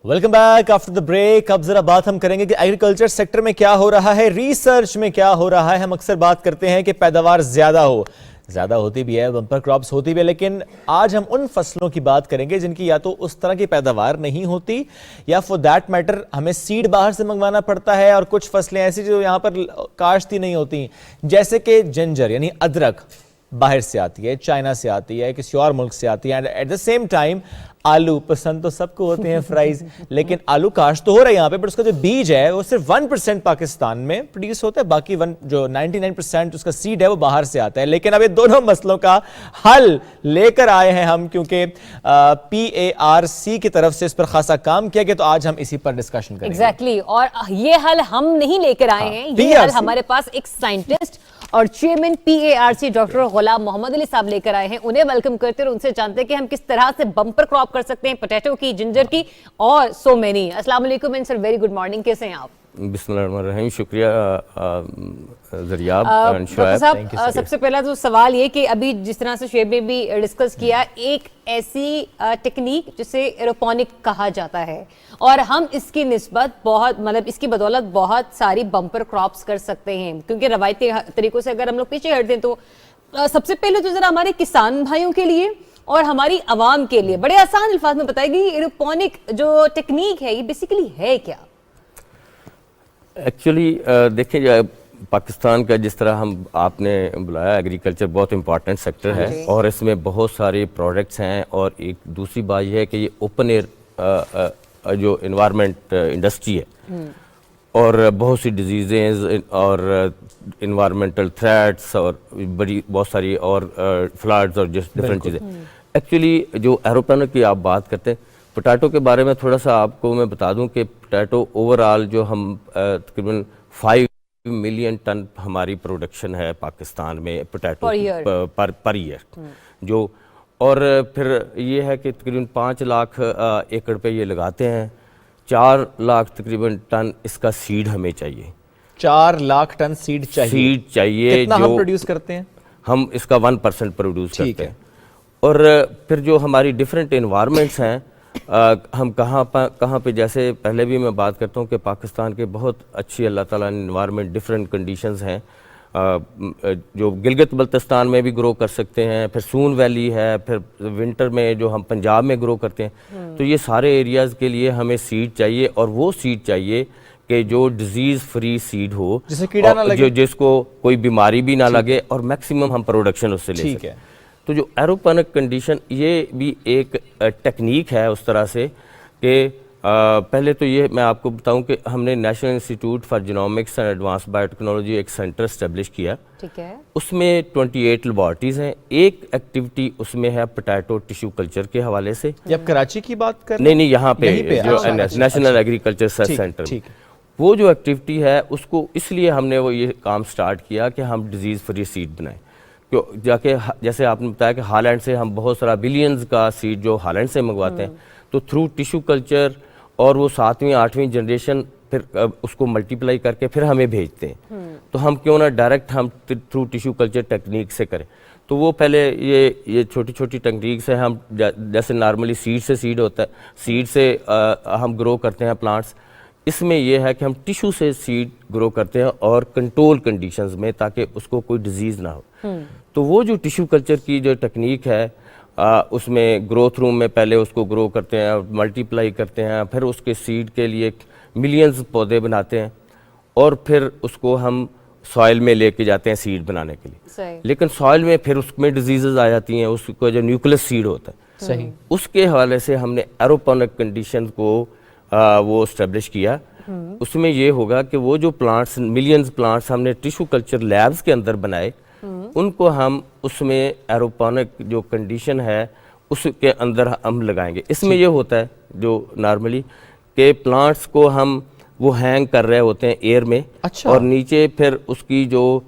Welcome back after the break. اب ذرا بات ہم کریں گے کہ ایگریکلچر سیکٹر میں کیا ہو رہا ہے, ریسرچ میں کیا ہو رہا ہے. ہم اکثر بات کرتے ہیں کہ پیداوار زیادہ ہوتی بھی ہے, بمپر کراپس ہوتی بھی ہے, لیکن آج ہم ان فصلوں کی بات کریں گے جن کی یا تو اس طرح کی پیداوار نہیں ہوتی یا فور دیٹ میٹر ہمیں سیڈ باہر سے منگوانا پڑتا ہے, اور کچھ فصلیں ایسی جو یہاں پر کاشت ہی نہیں ہوتی, جیسے کہ جنجر یعنی ادرک باہر سے آتی ہے, چائنا سے آتی ہے, کسی اور ملک سے آتی ہے. And at the same time آلو پسند تو سب کو ہوتے ہیں, فرائز, لیکن آلو کاشت تو ہو رہا ہے یہاں پہ, بٹ اس کا جو بیج ہے وہ صرف 1% پاکستان میں پروڈیوس ہوتا ہے, باقی جو 99% اس کا سیڈ ہے وہ باہر سے آتا ہے. لیکن اب یہ دونوں مسئلوں کا حل لے کر آئے ہیں ہم, کیونکہ PARC کی طرف سے اس پر خاصا کام کیا گیا, تو آج ہم اسی پر ڈسکشن کریں گے. ایگزیکٹلی, اور یہ حل ہم نہیں لے کر آئے ہیں, یہ حل ہمارے پاس ایک سائنٹسٹ اور چیئرمین PARC ڈاکٹر غلام محمد علی صاحب لے کر آئے ہیں. انہیں ویلکم کرتے اور ان سے جانتے ہیں کہ ہم کس طرح سے بمپر کراپ کر سکتے ہیں, پوٹیٹو کی, جنجر کی اور سو مینی. السلام علیکم and sir very good morning, کیسے ہیں آپ؟ بسم اللہ الرحمن الرحیم. شکریہ ذریعہ صاحب. سب سے پہلا تو سوال یہ کہ ابھی جس طرح سے شعیب نے بھی ڈسکس کیا, ایک ایسی ٹیکنیک جسے ایروپونک کہا جاتا ہے, اور ہم اس کی نسبت بہت اس کی بدولت بہت ساری بمپر کراپس کر سکتے ہیں, کیونکہ روایتی طریقوں سے اگر ہم لوگ پیچھے ہٹ دیں تو سب سے پہلے تو ذرا ہمارے کسان بھائیوں کے لیے اور ہماری عوام کے لیے بڑے آسان الفاظ میں بتائے گی ایروپونک جو ٹیکنیک ہے یہ بیسیکلی ہے کیا؟ ایکچولی دیکھیں, پاکستان کا جس طرح آپ نے بلایا, ایگریکلچر بہت امپورٹنٹ سیکٹر ہے اور اس میں بہت سارے پروڈکٹس ہیں, اور ایک دوسری بات یہ ہے کہ یہ اوپن ایئر جو انوائرمنٹ انڈسٹری ہے, اور بہت سی ڈیزیزز اور انوائرمنٹل تھریٹس اور بہت ساری اور فلڈز اور ڈفرینٹ چیزیں. ایکچولی جو ایروپونک کی آپ بات کرتے ہیں, پوٹیٹو کے بارے میں تھوڑا سا آپ کو میں بتا دوں کہ پوٹیٹو اوور آل جو ہم تقریباً 5 ملین ٹن ہماری پروڈکشن ہے پاکستان میں پوٹیٹو پر ایئر جو, اور پھر یہ ہے کہ تقریباً 5 لاکھ ایکڑ پہ یہ لگاتے ہیں. 4 لاکھ تقریباً ٹن اس کا سیڈ ہمیں چاہیے. 4 لاکھ ٹن سیڈ چاہیے. کتنا ہم پروڈیوس کرتے ہیں؟ ہم اس کا 1% پروڈیوس کرتے ہیں. اور پھر جو ہماری ڈیفرنٹ انوائرمنٹس ہیں, ہم کہاں پہ, جیسے پہلے بھی میں بات کرتا ہوں کہ پاکستان کے بہت اچھی اللہ تعالیٰ نے انوائرمنٹ ڈفرینٹ کنڈیشنز ہیں, جو گلگت بلتستان میں بھی گرو کر سکتے ہیں, پھر سون ویلی ہے, پھر ونٹر میں جو ہم پنجاب میں گرو کرتے ہیں. تو یہ سارے ایریاز کے لیے ہمیں سیڈ چاہیے, اور وہ سیڈ چاہیے کہ جو ڈیزیز فری سیڈ ہو, جس کو کوئی بیماری بھی نہ لگے, اور میکسیمم ہم پروڈکشن اس سے لے سکیں. تو جو ایروپونک کنڈیشن یہ بھی ایک ٹیکنیک ہے اس طرح سے کہ پہلے تو یہ میں آپ کو بتاؤں کہ ہم نے national institute for genomics and advance bio technology ایک سینٹر اسٹیبلش کیا. ٹھیک ہے. اس میں 28 لیبارٹریز ہیں. ایک ایکٹیویٹی اس میں ہے پوٹیٹو ٹیشو کلچر کے حوالے سے. یہ آپ کراچی کی بات کر رہے ہیں؟ نہیں, یہاں پہ جو نیشنل ایگریکلچر ریسرچ سینٹر, وہ جو ایکٹیویٹی ہے اس کو اس لیے ہم نے وہ یہ کام سٹارٹ کیا کہ ہم ڈیزیز فری سیڈ بنائیں. جا کے جیسے آپ نے بتایا کہ ہالینڈ سے ہم بہت سارا بلینز کا سیڈ جو ہالینڈ سے منگواتے ہیں, تو تھرو ٹیشو کلچر اور وہ 7ویں 8ویں جنریشن پھر اس کو ملٹیپلائی کر کے پھر ہمیں بھیجتے ہیں. تو ہم کیوں نہ ڈائریکٹ ہم تھرو ٹیشو کلچر ٹیکنیک سے کریں. تو وہ پہلے یہ چھوٹی چھوٹی ٹیکنیکس ہیں. ہم جیسے نارملی سیڈ ہوتا ہے, سیڈ سے ہم گرو کرتے ہیں پلانٹس. اس میں یہ ہے کہ ہم ٹیشو سے سیڈ گرو کرتے ہیں اور کنٹرول کنڈیشنز میں, تاکہ اس کو کوئی ڈیزیز نہ ہو. تو وہ جو ٹیشو کلچر کی جو ٹیکنیک ہے, اس میں گروتھ روم میں پہلے اس کو گرو کرتے ہیں, ملٹیپلائی کرتے ہیں, پھر اس کے سیڈ کے لیے ملینز پودے بناتے ہیں, اور پھر اس کو ہم سوائل میں لے کے جاتے ہیں سیڈ بنانے کے لیے. لیکن سوائل میں پھر اس میں ڈیزیزز آ جاتی ہیں. اس کو جو نیوکلس سیڈ ہوتا ہے, اس کے حوالے سے ہم نے ایروپونک کنڈیشن کو وہ اسٹیبلش کیا. اس میں یہ ہوگا کہ وہ جو پلانٹس, ملینز پلانٹس ہم نے ٹیشو کلچر لیبز کے اندر بنائے, ان کو ہم اس میں ایروپونک جو کنڈیشن ہے اس کے اندر ہم لگائیں گے. اس میں یہ ہوتا ہے جو نارملی کہ پلانٹس کو ہم وہ ہینگ کر رہے ہوتے ہیں ایئر میں, اور نیچے پھر اس کی جو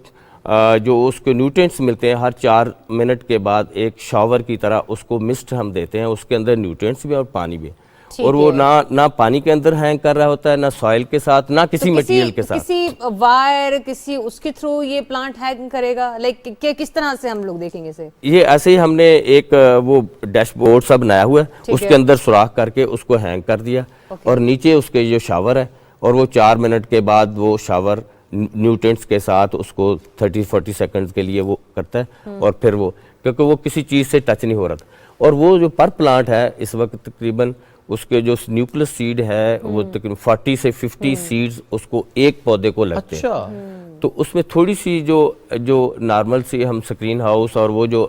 اس کو نیوٹرینٹس ملتے ہیں ہر 4 منٹ کے بعد ایک شاور کی طرح اس کو مسٹ ہم دیتے ہیں. اس کے اندر نیوٹرینٹس بھی اور پانی بھی, اور وہ نہ پانی کے اندر ہینگ کر رہا ہوتا ہے, نہ سوائل کے ساتھ, نہ کسی مٹیریل کے ساتھ. کسی وائر کسی اس کے تھرو یہ پلانٹ ہینگ کرے گا, لائک کس طرح سے ہم لوگ دیکھیں گے اسے؟ یہ ایسے ہی ہم نے ایک وہ ڈیش بورڈ سا بنایا ہوا ہے, اس کے اندر سوراخ کر کے اس کو ہینگ کر دیا. اور نیچے اس کے جو شاور ہے اور وہ 4 منٹ کے بعد وہ شاور نیوٹنٹس کے ساتھ اس کو 30-40 سیکنڈز کے لیے وہ کرتا ہے اور پھر وہ کیونکہ وہ کسی چیز سے ٹچ نہیں ہو رہا تھا. اور وہ جو پر پلانٹ ہے اس وقت تقریباً اس کے جو نیوکلس سیڈ ہے وہ تقریباً 40 سے 50 سیڈز اس کو ایک پودے کو لگتے ہیں. تو اس میں تھوڑی سی جو نارمل سی ہم سکرین ہاؤس اور وہ جو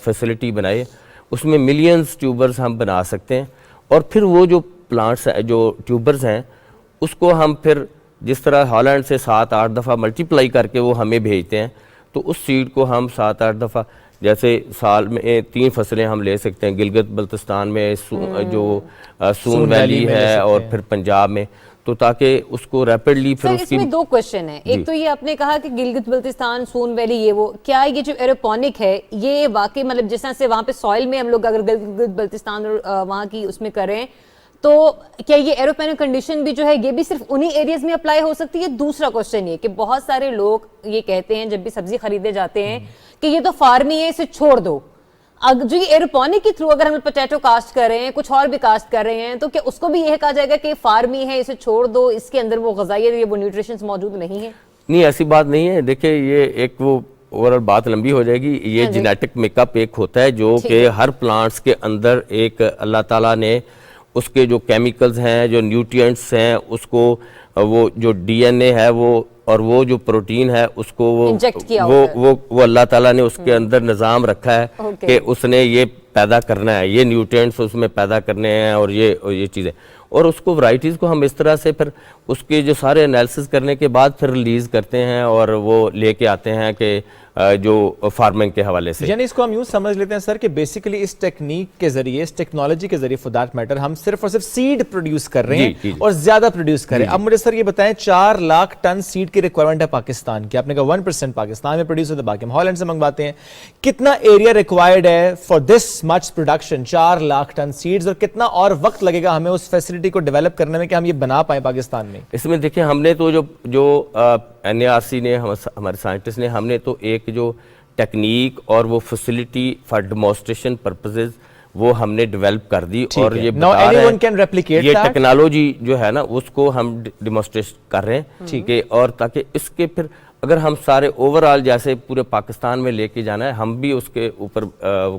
فیسلٹی بنائے اس میں ملینز ٹیوبرز ہم بنا سکتے ہیں. اور پھر وہ جو پلانٹس جو ٹیوبرز ہیں اس کو ہم پھر جس طرح ہالینڈ سے 7-8 دفعہ ملٹیپلائی کر کے وہ ہمیں بھیجتے ہیں تو اس سیڈ کو ہم 7-8 دفعہ جیسے سال میں 3 فصلیں ہم لے سکتے ہیں. گلگت بلتستان میں جو سون ویلی ہے اور پھر پنجاب میں, تو تاکہ اس کو ریپڈلی پھر اس میں 2 کوشچن ہیں. ایک تو یہ آپ نے کہا کہ گلگت بلتستان سون ویلی یہ وہ کیا یہ جو ایروپونک ہے یہ واقعی مطلب جس طرح سے وہاں پہ سوائل میں ہم لوگ اگر گلگت بلتستان اور وہاں کی اس میں کریں تو کیا یہ ایروپینک کنڈیشن بھی جو ہے یہ بھی صرف انہی ایریاز میں اپلائی ہو سکتی ہے؟ دوسرا کوشچن یہ کہ بہت سارے لوگ یہ کہتے ہیں جب بھی سبزی خریدے جاتے ہیں کہ یہ تو فارمی ہے اسے چھوڑ دو. جو یہ ایروپونک کے تھرو اگر ہم پوٹیٹو کاسٹ کر رہے ہیں کچھ اور بھی کاسٹ کر رہے ہیں تو کیا اس کو بھی یہ کہا جائے گا کہ فارمی ہے اسے چھوڑ دو, اس کے اندر وہ غذائیت وہ نیوٹریشنز موجود نہیں ہیں؟ نہیں, ایسی بات نہیں ہے. دیکھیں یہ ایک وہ اور بات لمبی ہو جائے گی. یہ جینیٹک میک اپ ایک ہوتا ہے جو کہ ہر پلانٹس کے اندر ایک اللہ تعالیٰ نے اس کے جو کیمیکلز ہیں جو نیوٹرینٹس ہیں اس کو وہ جو ڈی این اے ہے وہ اور وہ جو پروٹین ہے اس کو وہ اللہ تعالیٰ نے اس کے اندر نظام رکھا ہے کہ اس نے یہ پیدا کرنا ہے, یہ نیوٹرینٹس اس میں پیدا کرنے ہیں اور یہ چیزیں. اور اس کو ورائٹیز کو ہم اس طرح سے پھر اس کے جو سارے انالیسس کرنے کے بعد پھر ریلیز کرتے ہیں اور وہ لے کے آتے ہیں کہ جو فارمنگ کے حوالے سے. یعنی اس کو ہم یوں سمجھ لیتے ہیں سر کہ بیسیکلی اس ٹیکنیک کے ذریعے اس ٹیکنالوجی کے ذریعے فور دیٹ میٹر ہم صرف اور صرف سیڈ پروڈیوس کر رہے ہیں اور زیادہ پروڈیوس کر رہے ہیں. اب مجھے سر یہ بتائیں 4 لاکھ ٹن سیڈ کی ریکوائرمنٹ ہے پاکستان کی, آپ نے کہا 1% پاکستان میں پروڈیوس ہوتا ہے باقی ہم ہالینڈ سے منگواتے ہیں. کتنا ایریا ریکوائرڈ ہے for this much production 4 lakh ton seeds اور کتنا اور وقت لگے گا ہمیں اس فیسلٹی کو ڈیولپ کرنے میں کہ ہم یہ بنا پائیں پاکستان میں؟ اس میں دیکھیں ہم نے تو جو این اے آر سی نے ہمارے سائنٹسٹ نے ہم نے تو ایک جو ٹیکنیک اور وہ فیسلٹی فار ڈیمونسٹریشن پرپزز وہ ہم نے ڈیولپ کر دی اور یہ بتا رہے ہیں یہ ٹیکنالوجی جو ہے نا اس کو ہم ڈیمونسٹریٹ کر رہے ہیں ٹھیک ہے. اور تاکہ اس کے پھر اگر ہم سارے اوور آل جیسے پورے پاکستان میں لے کے جانا ہے ہم بھی اس کے اوپر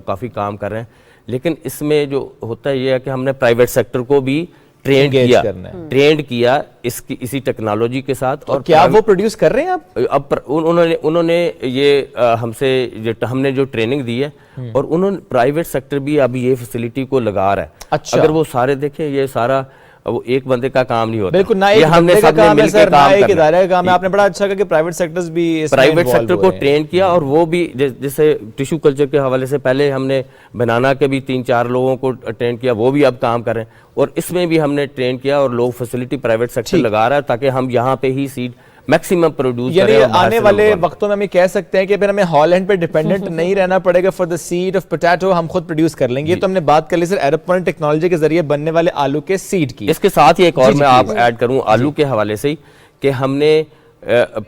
کافی کام کر رہے ہیں. لیکن اس میں جو ہوتا ہے یہ ہے کہ ہم نے پرائیویٹ سیکٹر کو بھی ٹرینڈ کیا اسی ٹیکنالوجی کے ساتھ. اور کیا وہ پروڈیوس کر رہے ہیں اب انہوں نے یہ ہم نے جو ٹریننگ دی ہے اور انہوں نے پرائیویٹ سیکٹر بھی اب یہ فیسلٹی کو لگا رہا ہے. اگر وہ سارے دیکھیں یہ سارا وہ ایک بندے کا کام نہیں ہوتا, بالکل یہ ہم نے سب نے مل کے کام کرنا. آپ نے بڑا اچھا کہا کہ پرائیویٹ سیکٹرز بھی پرائیویٹ سیکٹر کو ٹرین کیا اور وہ بھی جیسے ٹیشو کلچر کے حوالے سے پہلے ہم نے بنانا کے بھی 3-4 لوگوں کو ٹرین کیا, وہ بھی اب کام کر رہے ہیں. اور اس میں بھی ہم نے ٹرین کیا اور لوگ فیسلٹی پرائیویٹ سیکٹر لگا رہا ہے تاکہ ہم یہاں پہ ہی سیڈ میکسیمم پروڈیوس کریں. یعنی آنے والے وقتوں میں ہم یہ کہہ سکتے ہیں کہ پھر ہمیں ہالینڈ پہ ڈیپینڈنٹ نہیں رہنا پڑے گا for the seed of potato, ہم خود پروڈیوس کر لیں گے. یہ تو ہم نے بات کر لی سر ایروپونک ٹیکنالوجی کے ذریعے بننے والے آلو کے سیڈ کی. اس کے ساتھ ہی ایک اور میں آپ ایڈ کروں آلو کے حوالے سے ہی کہ ہم نے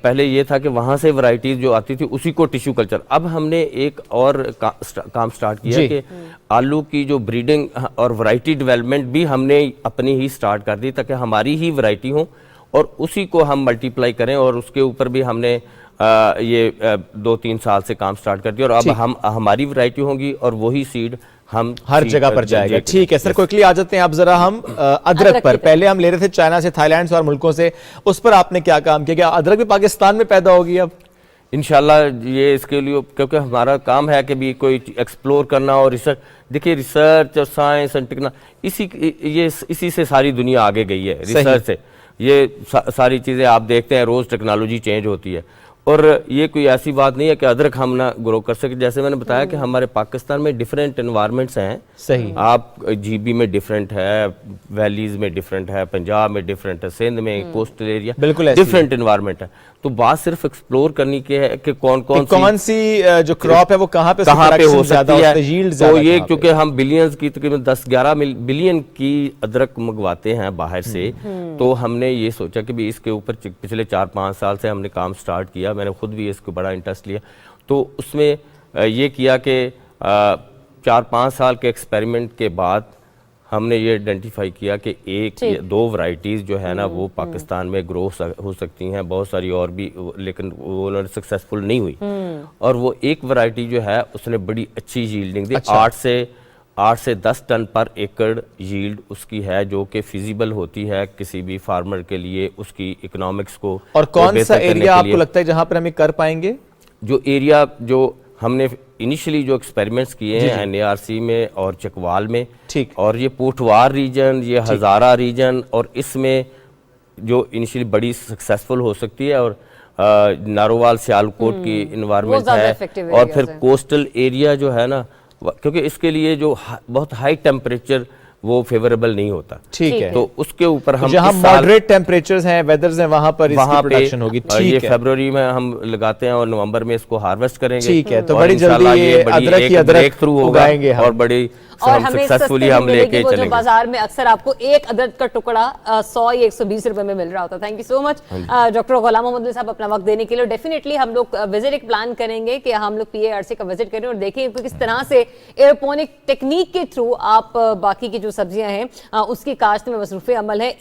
پہلے یہ تھا کہ وہاں سے ورائٹیز جو آتی تھی اسی کو ٹیشو کلچر, اب ہم نے ایک اور کام سٹارٹ کیا کہ آلو کی جو بریڈنگ اور ورائٹی ڈیولپمنٹ بھی ہم نے اپنی ہی سٹارٹ کر دی تاکہ ہماری ہی ورائٹی ہوں اور اسی کو ہم ملٹیپلائی کریں. اور اس کے اوپر بھی ہم نے یہ 2-3 سال سے کام سٹارٹ کر دیا اور اب ہماری ورائٹی ہوں گی اور وہی سیڈ ہم ہر جگہ پر جائے گا. ٹھیک ہے سر, کوئکلی آ جاتے ہیں اب ذرا ہم ادرک پر. پہلے ہم لے رہے تھے چائنا سے, تھائی لینڈ سے اور ملکوں سے, اس پر آپ نے کیا کام کیا؟ ادرک بھی پاکستان میں پیدا ہوگی اب انشاءاللہ؟ یہ اس کے لیے کیونکہ ہمارا کام ہے کہ بھی کوئی ایکسپلور کرنا اور ریسرچ. دیکھیے ریسرچ اور سائنس اینڈ ٹیکنالوجی اسی سے ساری دنیا آگے گئی ہے, ریسرچ سے. یہ ساری چیزیں آپ دیکھتے ہیں روز ٹیکنالوجی چینج ہوتی ہے اور یہ کوئی ایسی بات نہیں ہے کہ ادرک ہم نہ گرو کر سکے. جیسے میں نے بتایا کہ ہمارے پاکستان میں ڈیفرنٹ انوائرمنٹس ہیں. صحیح, آپ جی بی میں ڈیفرنٹ ہے, ویلیز میں ڈیفرنٹ ہے, پنجاب میں ڈیفرنٹ ہے, سندھ میں کوسٹل ایریا بالکل ڈیفرنٹ انوائرمنٹ ہے. تو بات صرف ایکسپلور کرنے کی ہے کہ کون سی جو کراپ ہے وہ کہاں پہ ہو سکتی ہے. تو یہ کیونکہ ہم بلینز کی تقریباً 10-11 بلین کی ادرک منگواتے ہیں باہر سے, تو ہم نے یہ سوچا کہ بھی اس کے اوپر پچھلے 4-5 سال سے ہم نے کام سٹارٹ کیا. میں نے خود بھی اس کو بڑا انٹرسٹ لیا. تو اس میں یہ کیا کہ 4-5 سال کے ایکسپیریمنٹ کے بعد ہم نے یہ آئیڈینٹیفائی کیا کہ ایک دو ورائٹیز جو ہے نا وہ پاکستان میں گرو ہو سکتی ہیں، بہت ساری اور بھی، لیکن وہ سکسیسفل نہیں ہوئی، اور وہ ایک ورائٹی جو ہے اس نے بڑی اچھی ییلڈنگ دی، 8 سے 10 ٹن پر ایکڑ ییلڈ اس کی ہے، جو کہ فیزیبل ہوتی ہے کسی بھی فارمر کے لیے، اس کی اکنامکس کو. اور کون سا ایریا آپ کو لگتا ہے جہاں پر ہم یہ کر پائیں گے؟ جو ایریا جو ہم نے انیشلی جو ایکسپیریمنٹس کیے ہیں NARC میں اور چکوال میں، اور یہ پوٹوار ریجن، یہ ہزارہ ریجن، اور اس میں جو انیشلی بڑی سکسیسفل ہو سکتی ہے، اور نارووال سیالکوٹ کی انوائرمنٹ ہے، اور پھر کوسٹل ایریا جو ہے نا، کیونکہ اس کے لیے جو بہت ہائی ٹیمپریچر وہ فیوریبل نہیں ہوتا، ٹھیک ہے، تو اس کے اوپر ہم جہاں ماڈریٹ ٹیمپریچرز ہیں، ویدرز ہیں، وہاں پر اس کی پروڈکشن ہوگی. یہ فیبروری میں ہم لگاتے ہیں اور نومبر میں اس کو ہارویسٹ کریں گے. ٹھیک ہے، تو بڑی جلدی یہ ادرک کی ادرک اگائیں گے اور بڑی اور ہمیں سستی ملے گی، وہ جو بازار میں اکثر آپ کو ایک عدد کا ٹکڑا 100 یا 120 روپے میں مل رہا ہوتا. Thank you so much doctor Ghulam محمد صاحب اپنا وقت دینے کے لیے. ڈیفینیٹلی ہم لوگ وزٹ ایک پلان کریں گے کہ ہم لوگ PARC کا وزٹ کریں اور دیکھیں کہ کس طرح سے ایئروپونک ٹیکنیک کے تھرو آپ باقی کی جو سبزیاں ہیں اس کی کاشت میں مصروف عمل ہے.